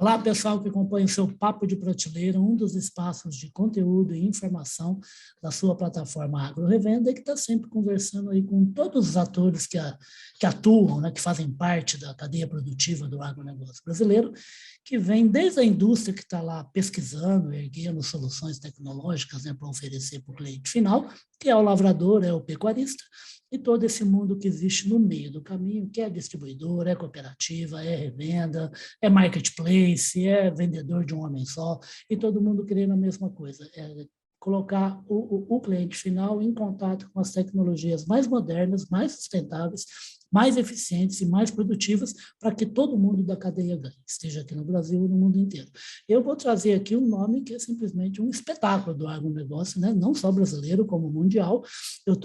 Olá, pessoal que acompanha o seu Papo de Prateleira, um dos espaços de conteúdo e informação da sua plataforma Agro Revenda, e que está sempre conversando aí com todos os atores que atuam, né, que fazem parte da cadeia produtiva do agronegócio brasileiro, que vem desde a indústria que está lá pesquisando, erguendo soluções tecnológicas, né, para oferecer para o cliente final, que é o lavrador, é o pecuarista, e todo esse mundo que existe no meio do caminho, que é distribuidor, é cooperativa, é revenda, é marketplace, é vendedor de um homem só, e todo mundo querendo a mesma coisa, é colocar o cliente final em contato com as tecnologias mais modernas, mais sustentáveis, mais eficientes e mais produtivas, para que todo mundo da cadeia ganhe, esteja aqui no Brasil ou no mundo inteiro. Eu vou trazer aqui um nome que é simplesmente um espetáculo do agronegócio, né? Não só brasileiro, como mundial. Eu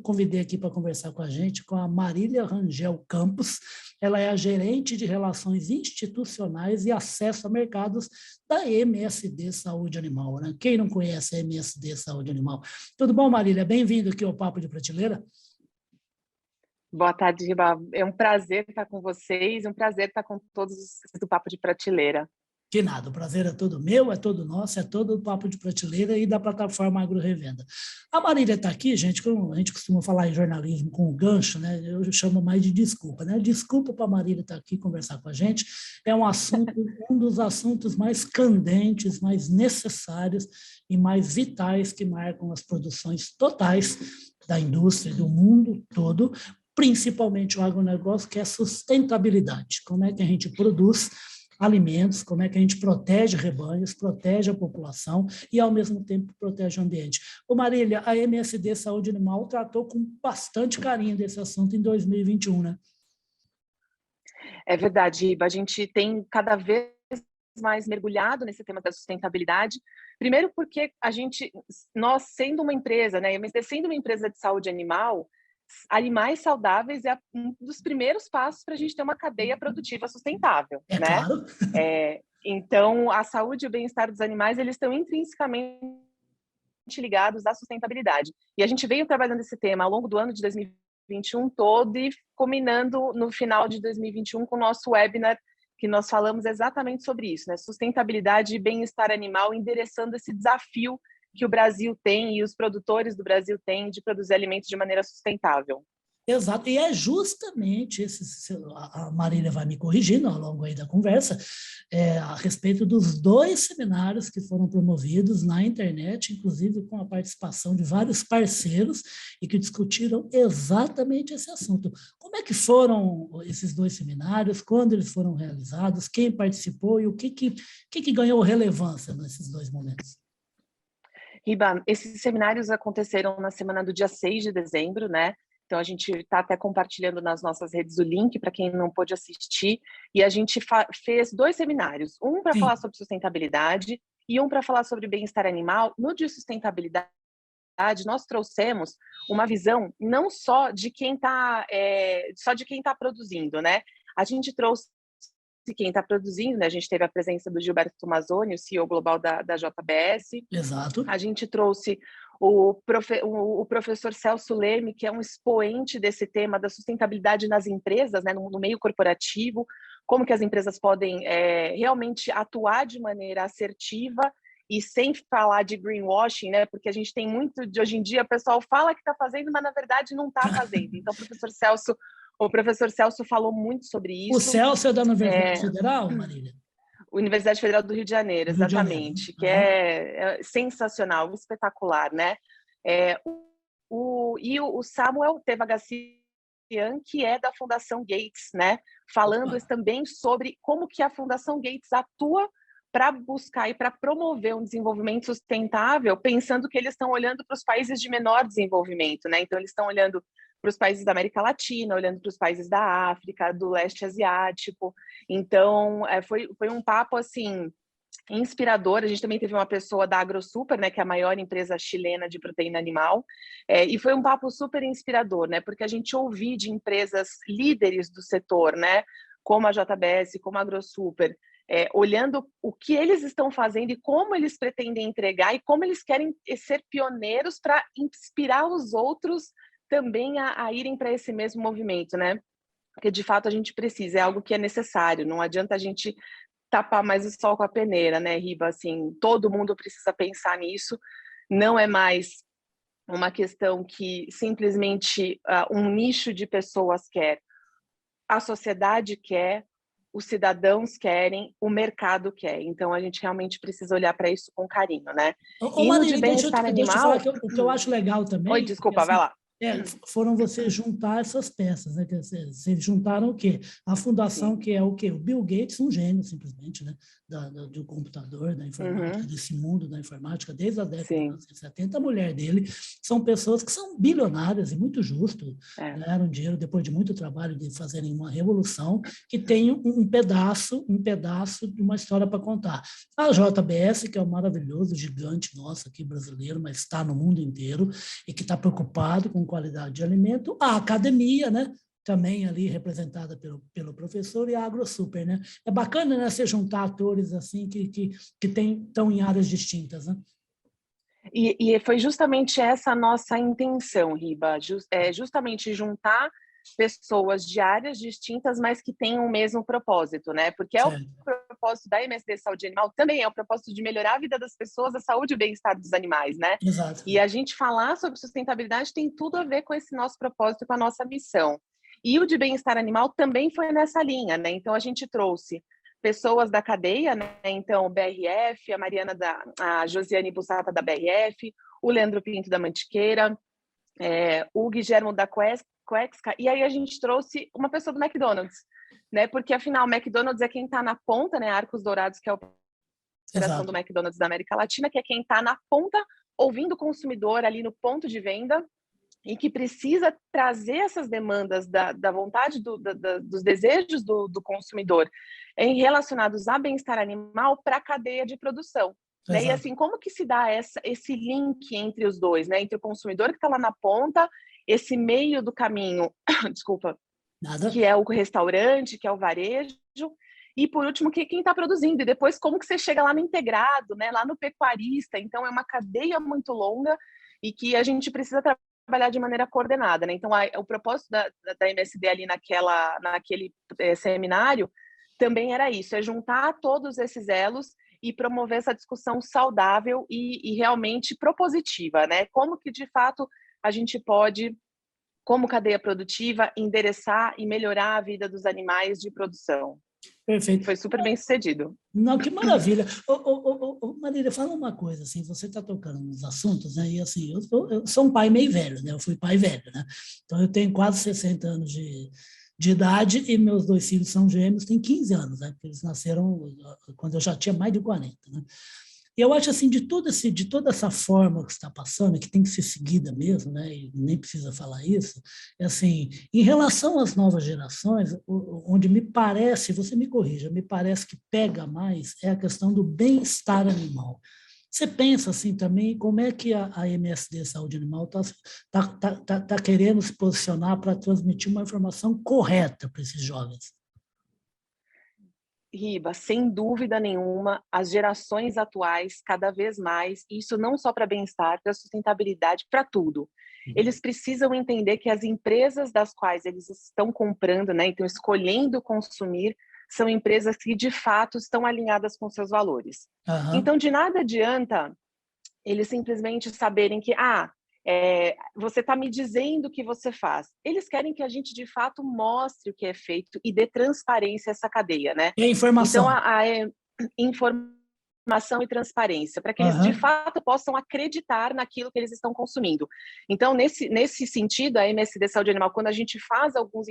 convidei aqui para conversar com a gente com a Marília Rangel Campos. Ela é a gerente de relações institucionais e acesso a mercados da MSD Saúde Animal, né? Quem não conhece a MSD Saúde Animal? Tudo bom, Marília? Bem-vindo aqui ao Papo de Prateleira. Boa tarde, Riba. É um prazer estar com vocês, um prazer estar com todos do Papo de Prateleira. Que nada, o prazer é todo meu, é todo nosso, é todo o Papo de Prateleira e da plataforma Agro Revenda. A Marília está aqui, gente, como a gente costuma falar em jornalismo com o gancho, né? Eu chamo mais de desculpa, né? Desculpa para a Marília estar aqui conversar com a gente. É um assunto, um dos assuntos mais candentes, mais necessários e mais vitais que marcam as produções totais da indústria, do mundo todo, principalmente o agronegócio, que é sustentabilidade. Como é que a gente produz alimentos, como é que a gente protege rebanhos, protege a população e, ao mesmo tempo, protege o ambiente. Ô Marília, a MSD Saúde Animal tratou com bastante carinho desse assunto em 2021, né? É verdade, Riba. A gente tem cada vez mais mergulhado nesse tema da sustentabilidade. Primeiro porque nós sendo uma empresa, né, a MSD sendo uma empresa de saúde animal, animais saudáveis é um dos primeiros passos para a gente ter uma cadeia produtiva sustentável, É né? claro. Então, a saúde e o bem-estar dos animais, eles estão intrinsecamente ligados à sustentabilidade. E a gente veio trabalhando esse tema ao longo do ano de 2021 todo e combinando no final de 2021 com o nosso webinar, que nós falamos exatamente sobre isso, né? Sustentabilidade e bem-estar animal, endereçando esse desafio que o Brasil tem e os produtores do Brasil têm de produzir alimentos de maneira sustentável. Exato, e é justamente a Marília vai me corrigindo ao longo aí da conversa, a respeito dos 2 seminários que foram promovidos na internet, inclusive com a participação de vários parceiros e que discutiram exatamente esse assunto. Como é que foram esses 2 seminários, quando eles foram realizados, quem participou e o que ganhou relevância nesses 2 momentos? Riba, esses seminários aconteceram na semana do dia 6 de dezembro, né? Então, a gente está até compartilhando nas nossas redes o link para quem não pôde assistir. E a gente fez 2 seminários, um para falar sobre sustentabilidade e um para falar sobre bem-estar animal. No de sustentabilidade, nós trouxemos uma visão não só de quem está produzindo, né? A gente trouxe quem está produzindo, né? A gente teve a presença do Gilberto Tomazoni, o CEO global da JBS. Exato. A gente trouxe o professor Celso Leme, que é um expoente desse tema da sustentabilidade nas empresas, né, no meio corporativo, como que as empresas podem realmente atuar de maneira assertiva e sem falar de greenwashing, né, porque a gente tem muito de hoje em dia, o pessoal fala que está fazendo, mas na verdade não está fazendo. Então, o professor Celso falou muito sobre isso. O Celso é da Universidade Federal, Marília? Universidade Federal do Rio de Janeiro, exatamente, que é sensacional, espetacular, né? O Samuel Tevagassian, que é da Fundação Gates, né? Falando também sobre como que a Fundação Gates atua para buscar e para promover um desenvolvimento sustentável, pensando que eles estão olhando para os países de menor desenvolvimento, né? Então, eles estão olhando para os países da América Latina, olhando para os países da África, do leste asiático. Então, foi um papo, assim, inspirador. A gente também teve uma pessoa da AgroSuper, né, que é a maior empresa chilena de proteína animal, e foi um papo super inspirador, né, porque a gente ouviu de empresas líderes do setor, né, como a JBS, como a AgroSuper, olhando o que eles estão fazendo e como eles pretendem entregar e como eles querem ser pioneiros para inspirar os outros também a irem para esse mesmo movimento, né? Porque, de fato, a gente precisa, é algo que é necessário. Não adianta a gente tapar mais o sol com a peneira, né, Riba? Assim, todo mundo precisa pensar nisso. Não é mais uma questão que simplesmente um nicho de pessoas quer. A sociedade quer, os cidadãos querem, o mercado quer. Então, a gente realmente precisa olhar para isso com carinho, né? E no de Marília, bem-estar deixa eu falar animal... que o que eu acho legal Oi, também, porque, desculpa, vai assim, lá. foram vocês juntar essas peças, né? Quer dizer, vocês juntaram o quê? A fundação, Sim. que é o quê? O Bill Gates, um gênio, simplesmente, né? Do computador, da informática, Uhum. desse mundo da informática, desde a década de Sim. 1970. A mulher dele são pessoas que são bilionárias, e muito justo, É. ganharam dinheiro depois de muito trabalho de fazerem uma revolução, que tem um pedaço de uma história para contar. A JBS, que é um maravilhoso gigante nosso aqui brasileiro, mas está no mundo inteiro, e que está preocupado com qualidade de alimento, a academia, né? Também ali representada pelo professor, e a AgroSuper, né? É bacana, né, você juntar atores assim que estão em áreas distintas, né? E foi justamente essa a nossa intenção, Riba, justamente juntar pessoas de áreas distintas, mas que tenham o mesmo propósito, né? Porque é o Certo. propósito da MSD Saúde Animal, também é o propósito de melhorar a vida das pessoas, a saúde e o bem-estar dos animais, né? Exato. E a gente falar sobre sustentabilidade tem tudo a ver com esse nosso propósito, com a nossa missão. E o de bem-estar animal também foi nessa linha, né? Então a gente trouxe pessoas da cadeia, né? Então o BRF, a Josiane Bussata da BRF, o Leandro Pinto da Mantiqueira, o Guilhermo da Quexca, e aí a gente trouxe uma pessoa do McDonald's, né? Porque afinal o McDonald's é quem está na ponta, né? Arcos Dourados, que é a operação do Exato. McDonald's da América Latina, que é quem está na ponta, ouvindo o consumidor ali no ponto de venda, e que precisa trazer essas demandas da vontade, dos desejos do consumidor relacionados a bem-estar animal para a cadeia de produção. Né? E Exato. assim, como que se dá esse link entre os dois, né? Entre o consumidor que está lá na ponta, esse meio do caminho, desculpa, Nada. que é o restaurante, que é o varejo, e por último, quem está produzindo, e depois como que você chega lá no integrado, né? Lá no pecuarista. Então, é uma cadeia muito longa e que a gente precisa trabalhar de maneira coordenada, né? Então, o propósito da MSD ali naquele seminário também era isso, é juntar todos esses elos e promover essa discussão saudável e realmente propositiva, né? Como que, de fato, a gente pode, como cadeia produtiva, endereçar e melhorar a vida dos animais de produção. E Perfeito. foi super bem sucedido. Não, que maravilha. Marília, fala uma coisa, assim, você está tocando nos assuntos, né? E assim, eu sou um pai meio velho, né? Eu fui pai velho, né? Então eu tenho quase 60 anos de idade, e meus dois filhos são gêmeos, têm 15 anos, né? Porque eles nasceram quando eu já tinha mais de 40, né? E eu acho assim, de toda essa forma que está passando, que tem que ser seguida mesmo, né? E nem precisa falar isso, é assim, em relação às novas gerações, onde me parece, você me corrija, me parece que pega mais é a questão do bem-estar animal. Você pensa assim também, como é que a MSD Saúde Animal tá querendo se posicionar para transmitir uma informação correta para esses jovens? Riba, sem dúvida nenhuma, as gerações atuais, cada vez mais, isso não só para bem-estar, para sustentabilidade, para tudo. Eles precisam entender que as empresas das quais eles estão comprando, né, então escolhendo consumir, são empresas que de fato estão alinhadas com seus valores. Aham. Então, de nada adianta eles simplesmente saberem que, você está me dizendo o que você faz. Eles querem que a gente, de fato, mostre o que é feito e dê transparência a essa cadeia, né? E a Então, informação. informação e transparência, para que eles, de Aham. fato, possam acreditar naquilo que eles estão consumindo. Então, nesse sentido, a MSD Saúde Animal, quando a gente faz alguns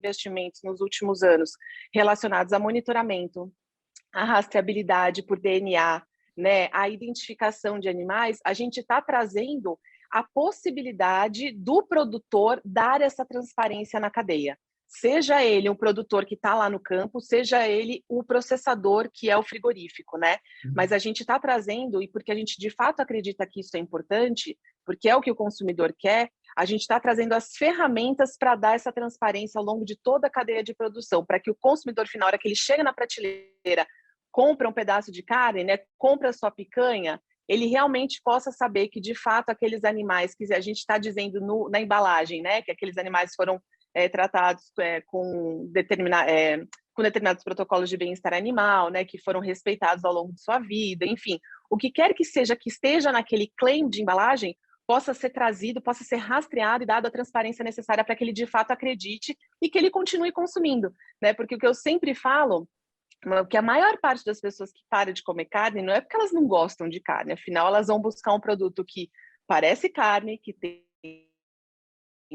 investimentos nos últimos anos relacionados a monitoramento, a rastreabilidade por DNA, né, a identificação de animais, a gente está trazendo a possibilidade do produtor dar essa transparência na cadeia. Seja ele um produtor que está lá no campo, seja ele o processador, que é o frigorífico, né? Mas a gente está trazendo, e porque a gente de fato acredita que isso é importante, porque é o que o consumidor quer, a gente está trazendo as ferramentas para dar essa transparência ao longo de toda a cadeia de produção, para que o consumidor final, na hora que ele chega na prateleira, compra um pedaço de carne, né, compra sua picanha, ele realmente possa saber que, de fato, aqueles animais que a gente está dizendo na embalagem, né, que aqueles animais foram tratados com com determinados protocolos de bem-estar animal, né, que foram respeitados ao longo de sua vida, enfim, o que quer que seja que esteja naquele claim de embalagem possa ser trazido, possa ser rastreado e dado a transparência necessária para que ele de fato acredite e que ele continue consumindo, né? Porque o que eu sempre falo é que a maior parte das pessoas que param de comer carne não é porque elas não gostam de carne, afinal elas vão buscar um produto que parece carne, que tem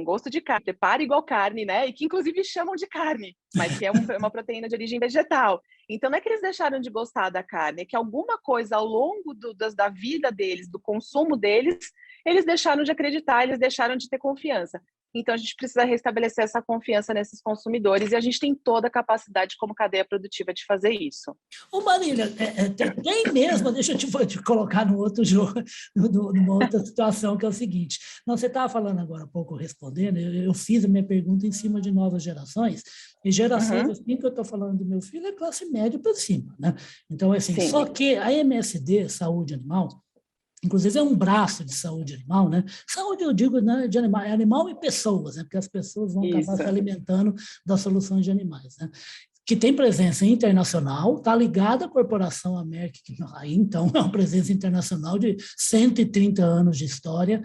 gosto de carne, prepara igual carne, né? E que inclusive chamam de carne, mas que é uma proteína de origem vegetal. Então não é que eles deixaram de gostar da carne, é que alguma coisa ao longo da vida deles, do consumo deles, eles deixaram de acreditar, eles deixaram de ter confiança. Então a gente precisa restabelecer essa confiança nesses consumidores e a gente tem toda a capacidade como cadeia produtiva de fazer isso. Ô Marília, tem mesmo, deixa eu te colocar no outro jogo, numa outra situação, que é o seguinte. Não, você estava falando agora há pouco, respondendo, eu fiz a minha pergunta em cima de novas gerações, e gerações assim que eu estou falando do meu filho é classe média para cima, né? Então, assim, sim. Só que a MSD, Saúde Animal, inclusive é um braço de saúde animal, né? Saúde, eu digo, né, de animal, é animal e pessoas, né? Porque as pessoas vão acabar se alimentando das soluções de animais, né? Que tem presença internacional, está ligada à corporação América, que aí então é uma presença internacional de 130 anos de história.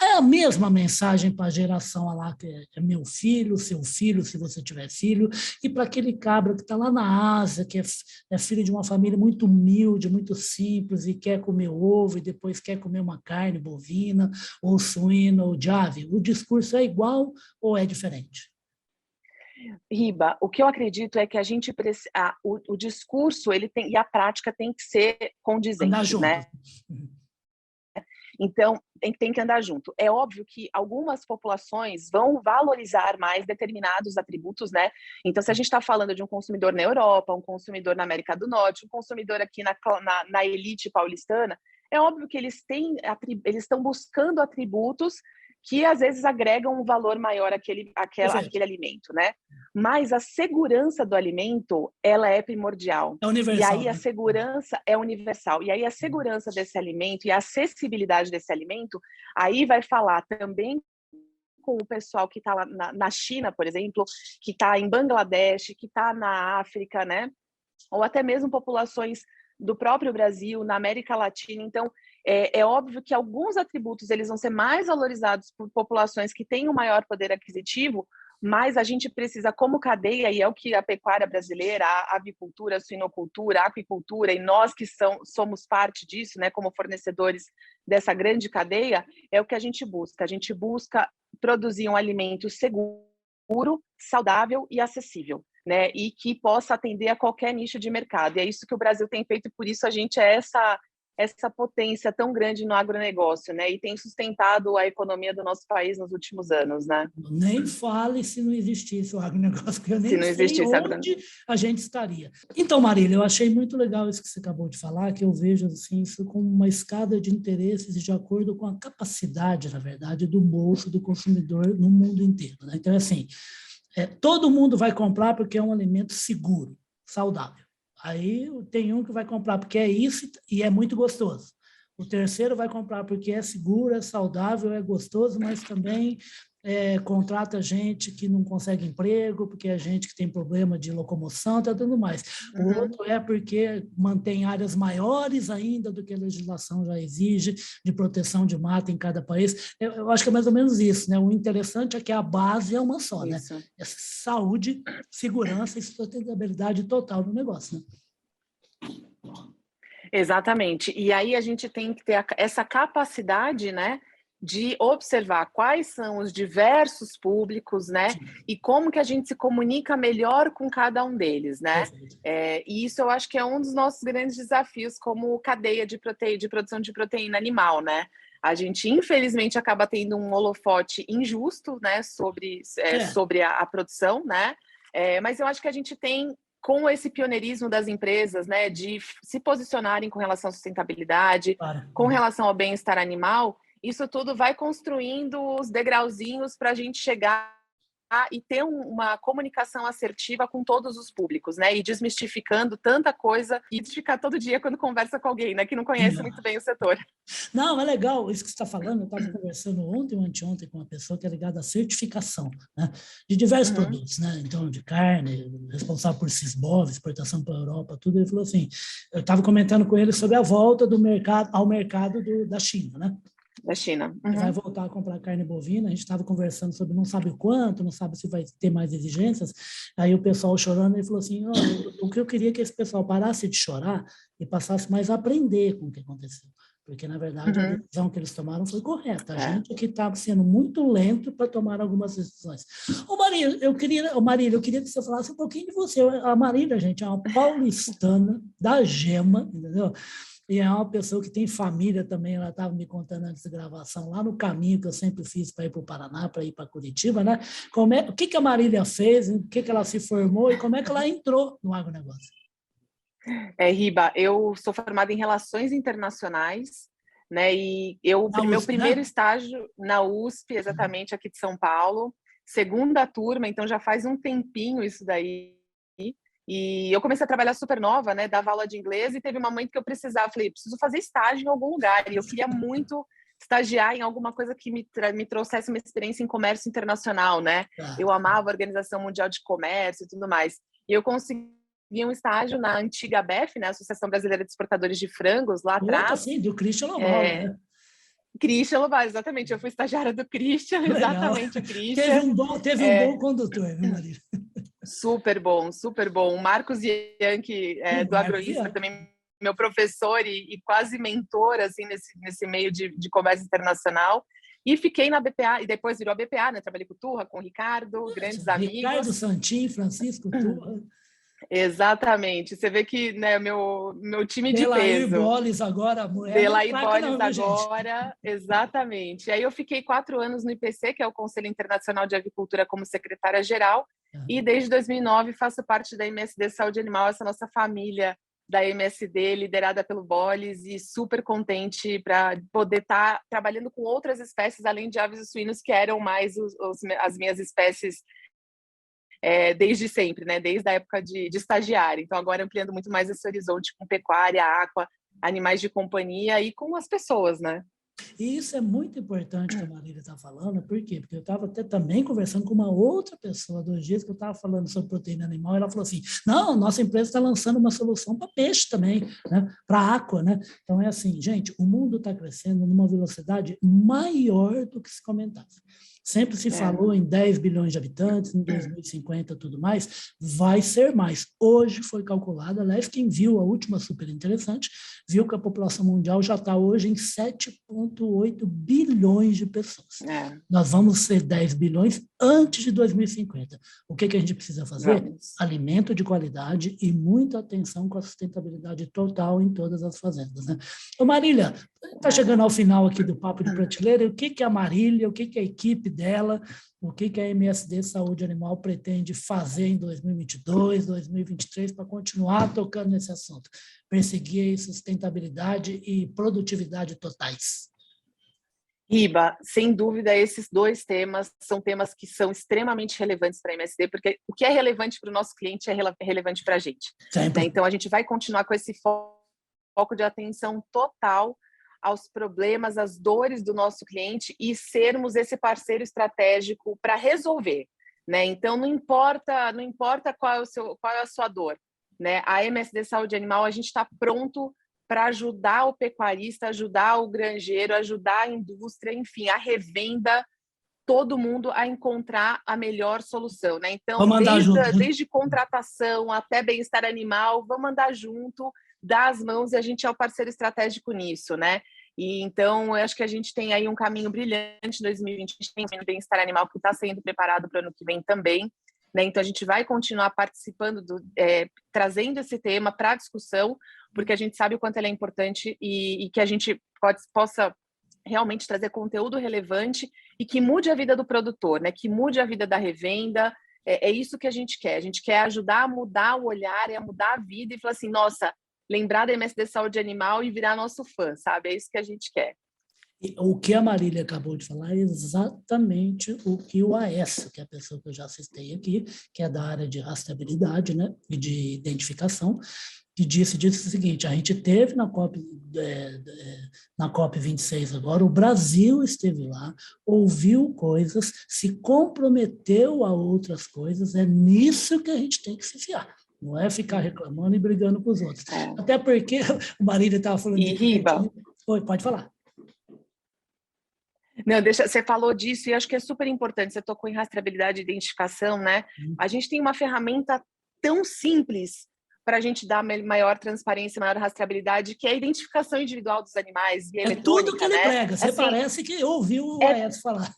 É a mesma mensagem para a geração lá, que é meu filho, seu filho, se você tiver filho, e para aquele cabra que está lá na Ásia, que é filho de uma família muito humilde, muito simples, e quer comer ovo, e depois quer comer uma carne bovina, ou suína, ou de ave. O discurso é igual ou é diferente? Riba, o que eu acredito é que a gente o discurso ele tem, e a prática tem que ser condizentes, né? Então, tem que andar junto. É óbvio que algumas populações vão valorizar mais determinados atributos, né? Então, se a gente está falando de um consumidor na Europa, um consumidor na América do Norte, um consumidor aqui na elite paulistana, é óbvio que eles estão buscando atributos que às vezes agregam um valor maior àquele alimento, né? Mas a segurança do alimento, ela é primordial. É universal. E aí a segurança é universal. E aí a segurança desse alimento e a acessibilidade desse alimento, aí vai falar também com o pessoal que está lá na China, por exemplo, que está em Bangladesh, que está na África, né? Ou até mesmo populações do próprio Brasil, na América Latina. Então, é óbvio que alguns atributos eles vão ser mais valorizados por populações que têm um maior poder aquisitivo, mas a gente precisa, como cadeia, e é o que a pecuária brasileira, a avicultura, a suinocultura, a aquicultura, e nós que somos parte disso, né, como fornecedores dessa grande cadeia, é o que a gente busca. A gente busca produzir um alimento seguro, saudável e acessível, né, e que possa atender a qualquer nicho de mercado. E é isso que o Brasil tem feito, e por isso a gente é essa potência tão grande no agronegócio, né? E tem sustentado a economia do nosso país nos últimos anos, né? Nem fale se não existisse o agronegócio, porque eu nem sei onde a gente estaria. Então, Marília, eu achei muito legal isso que você acabou de falar, que eu vejo assim, isso como uma escada de interesses de acordo com a capacidade, na verdade, do bolso do consumidor no mundo inteiro, né? Então, assim, todo mundo vai comprar porque é um alimento seguro, saudável. Aí tem um que vai comprar porque é isso e é muito gostoso. O terceiro vai comprar porque é seguro, é saudável, é gostoso, mas também contrata gente que não consegue emprego, porque é gente que tem problema de locomoção, tá tudo mais. O outro é porque mantém áreas maiores ainda do que a legislação já exige, de proteção de mata em cada país. Eu acho que é mais ou menos isso, né? O interessante é que a base é uma só, isso, né? É saúde, segurança e sustentabilidade total do negócio, né? Exatamente. E aí a gente tem que ter essa capacidade, né, de observar quais são os diversos públicos, né, e como que a gente se comunica melhor com cada um deles, né? E isso eu acho que é um dos nossos grandes desafios como cadeia de produção de proteína animal, né? A gente, infelizmente, acaba tendo um holofote injusto, né, sobre a produção, né? Mas eu acho que a gente tem, com esse pioneirismo das empresas, né, de se posicionarem com relação à sustentabilidade, com relação ao bem-estar animal, isso tudo vai construindo os degrauzinhos para a gente chegar e ter uma comunicação assertiva com todos os públicos, né? E desmistificando tanta coisa e desmistificar todo dia quando conversa com alguém, né? Que não conhece muito bem o setor. Não, é legal isso que você está falando. Eu estava conversando ontem ou anteontem com uma pessoa que é ligada à certificação, né, de diversos produtos, né? Então, de carne, responsável por Sisbov, exportação para a Europa, tudo. Ele falou assim, eu estava comentando com ele sobre a volta do mercado ao mercado da China, né? Da China. Vai voltar a comprar carne bovina. A gente estava conversando sobre não sabe o quanto, não sabe se vai ter mais exigências. Aí o pessoal chorando, ele falou assim, o que eu queria é que esse pessoal parasse de chorar e passasse mais a aprender com o que aconteceu. Porque, na verdade, a decisão que eles tomaram foi correta. A gente aqui estava sendo muito lento para tomar algumas decisões. Marília, eu queria que você falasse um pouquinho de você. A Marília, gente, é uma paulistana da Gema, entendeu? E é uma pessoa que tem família também, ela estava me contando antes da gravação, lá no caminho que eu sempre fiz para ir para o Paraná, para ir para Curitiba, né? O que a Marília fez, o que ela se formou e como é que ela entrou no agronegócio? Riba, eu sou formada em Relações Internacionais, né? E meu primeiro estágio na USP, exatamente aqui de São Paulo, segunda turma, então já faz um tempinho isso daí. E eu comecei a trabalhar super nova, né? Dava aula de inglês e teve um momento que eu precisava, falei, preciso fazer estágio em algum lugar. E eu queria muito estagiar em alguma coisa que me trouxesse uma experiência em comércio internacional, né? Eu amava a Organização Mundial de Comércio e tudo mais. E eu consegui um estágio na antiga ABEF, né? Associação Brasileira de Exportadores de Frangos, lá atrás. Sim, do Christian Loval, né? Christian Loval, exatamente. Eu fui estagiária do Christian, exatamente o Christian. Teve um bom condutor, viu, Maria? Super bom, super bom. O Marcos Yankee, do Agroísma, também meu professor e quase mentor assim, nesse meio de comércio internacional. E fiquei na BPA, e depois virou a BPA, né? Trabalhei com o Turra, com o Ricardo, grandes amigos. Ricardo Santin, Francisco Turra. Exatamente. Você vê que, né, meu time de peso. Delair Boles agora, mulher. Delair Boles agora, exatamente. Aí eu fiquei 4 anos no IPC, que é o Conselho Internacional de Avicultura, como secretária-geral, e desde 2009 faço parte da MSD Saúde Animal, essa nossa família da MSD, liderada pelo Boles, e super contente para poder estar trabalhando com outras espécies, além de aves e suínos, que eram mais as minhas espécies desde sempre, né? Desde a época de estagiária. Então, agora ampliando muito mais esse horizonte com pecuária, aqua, animais de companhia e com as pessoas, né? E isso é muito importante que a Marília está falando, por quê? Porque eu estava até também conversando com uma outra pessoa 2 dias que eu estava falando sobre proteína animal, e ela falou assim, não, nossa empresa está lançando uma solução para peixe também, né? Para aqua, né? Então é assim, gente, o mundo está crescendo numa velocidade maior do que se comentava. Sempre se falou em 10 bilhões de habitantes, em 2050 tudo mais, vai ser mais. Hoje foi calculado, aliás, quem viu a última super interessante, viu que a população mundial já está hoje em 7,8 bilhões de pessoas. Nós vamos ser 10 bilhões antes de 2050. O que a gente precisa fazer? Alimento de qualidade e muita atenção com a sustentabilidade total em todas as fazendas, né? Ô Marília, está chegando ao final aqui do Papo de Prateleira, o que a Marília, o que a equipe dela, o que a MSD Saúde Animal pretende fazer em 2022, 2023 para continuar tocando nesse assunto, perseguir sustentabilidade e produtividade totais? Riba, sem dúvida, esses 2 temas são temas que são extremamente relevantes para a MSD, porque o que é relevante para o nosso cliente é relevante para a gente. Né? Então, a gente vai continuar com esse foco de atenção total aos problemas, às dores do nosso cliente e sermos esse parceiro estratégico para resolver, né? Então não importa qual é a sua dor, né? A MSD Saúde Animal, a gente está pronto para ajudar o pecuarista, ajudar o granjeiro, ajudar a indústria, enfim, a revenda, todo mundo a encontrar a melhor solução, né? Então, desde contratação até bem-estar animal, vamos andar junto, dar as mãos, e a gente é o parceiro estratégico nisso, né? E então, eu acho que a gente tem aí um caminho brilhante em 2020, a gente tem o bem-estar animal que está sendo preparado para o ano que vem também, né? Então, a gente vai continuar participando, trazendo esse tema para a discussão, porque a gente sabe o quanto ele é importante e que a gente possa realmente trazer conteúdo relevante e que mude a vida do produtor, né? Que mude a vida da revenda. É isso que a gente quer ajudar a mudar o olhar, a mudar a vida e falar assim, nossa, lembrar da MSD Saúde Animal e virar nosso fã, sabe? É isso que a gente quer. O que a Marília acabou de falar é exatamente o que o Aécio, que é a pessoa que eu já citei aqui, que é da área de rastreabilidade, né, e de identificação, que disse o seguinte: a gente teve na COP 26 agora, o Brasil esteve lá, ouviu coisas, se comprometeu a outras coisas, é nisso que a gente tem que se fiar. Não é ficar reclamando e brigando com os outros. Até porque o Marília estava falando de Riba. Oi, pode falar. Não, você falou disso e acho que é super importante. Você tocou em rastreabilidade e identificação, né? A gente tem uma ferramenta tão simples para a gente dar maior transparência, maior rastreabilidade, que é a identificação individual dos animais via eletrônica, tudo que ele prega. Você assim, parece que ouviu o Aécio falar.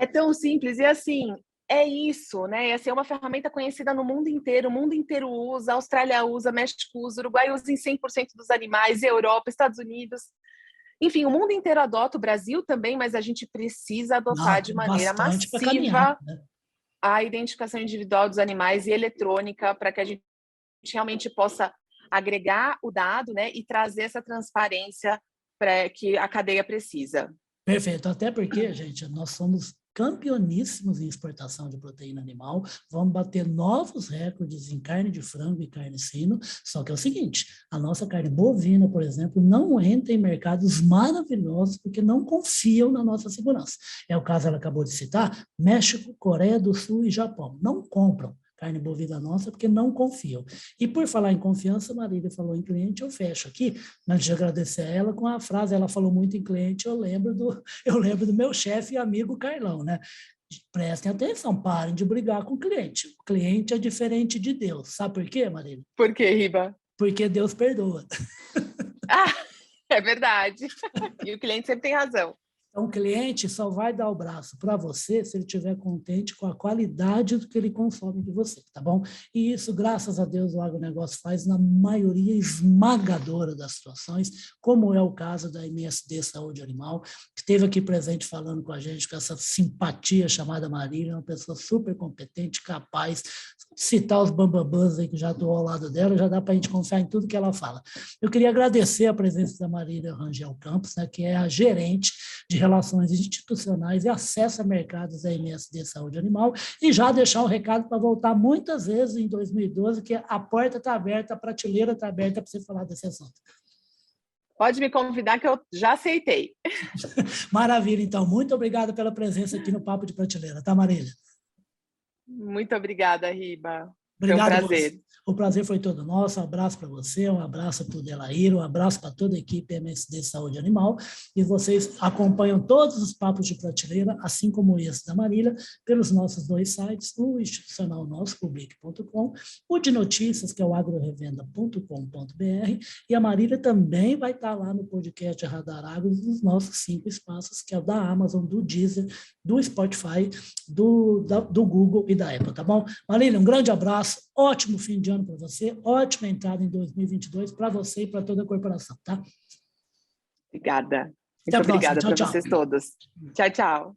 É tão simples. E assim, é isso, né? Essa é uma ferramenta conhecida no mundo inteiro. O mundo inteiro usa, a Austrália usa, México usa, Uruguai usa em 100% dos animais, Europa, Estados Unidos. Enfim, o mundo inteiro adota, o Brasil também, mas a gente precisa adotar de maneira massiva, né, a identificação individual dos animais e eletrônica para que a gente realmente possa agregar o dado, né, e trazer essa transparência que a cadeia precisa. Perfeito, até porque, gente, nós somos campeoníssimos em exportação de proteína animal, vamos bater novos recordes em carne de frango e carne suína, só que é o seguinte, a nossa carne bovina, por exemplo, não entra em mercados maravilhosos porque não confiam na nossa segurança. É o caso, ela acabou de citar, México, Coreia do Sul e Japão, não compram carne bovina nossa, porque não confiam. E por falar em confiança, a Marília falou em cliente, eu fecho aqui, antes de agradecer a ela, com a frase, ela falou muito em cliente, eu lembro do meu chefe e amigo Carlão, né? Prestem atenção, parem de brigar com o cliente. O cliente é diferente de Deus. Sabe por quê, Marília? Por quê, Riba? Porque Deus perdoa. É verdade. E o cliente sempre tem razão. Então, o cliente só vai dar o braço para você se ele estiver contente com a qualidade do que ele consome de você, tá bom? E isso, graças a Deus, o agronegócio faz na maioria esmagadora das situações, como é o caso da MSD Saúde Animal, que esteve aqui presente falando com a gente, com essa simpatia chamada Marília, uma pessoa super competente, capaz. Citar os bambambãs aí que já estou ao lado dela, já dá para a gente confiar em tudo que ela fala. Eu queria agradecer a presença da Marília Rangel Campos, né, que é a gerente de Relações Institucionais e Acesso a Mercados da MSD Saúde Animal, e já deixar um recado para voltar muitas vezes em 2012, que a porta está aberta, a prateleira está aberta para você falar desse assunto. Pode me convidar que eu já aceitei. Maravilha, então. Muito obrigado pela presença aqui no Papo de Prateleira, tá, Marília? Muito obrigada, Riba. Obrigado, foi um prazer. Você. O prazer foi todo nosso. Um abraço para você, um abraço para o Delaíro, um abraço para toda a equipe MSD Saúde Animal. E vocês acompanham todos os papos de prateleira, assim como esse da Marília, pelos nossos dois sites, o institucional nosso, public.com, o de notícias, que é o agrorevenda.com.br, e a Marília também vai estar lá no podcast Radar Agro, nos nossos 5 espaços, que é o da Amazon, do Deezer, do Spotify, do Google e da Apple, tá bom? Marília, um grande abraço, ótimo fim de ano para você, ótima entrada em 2022 para você e para toda a corporação, tá? Obrigada. Muito obrigada para vocês todos. Tchau, tchau.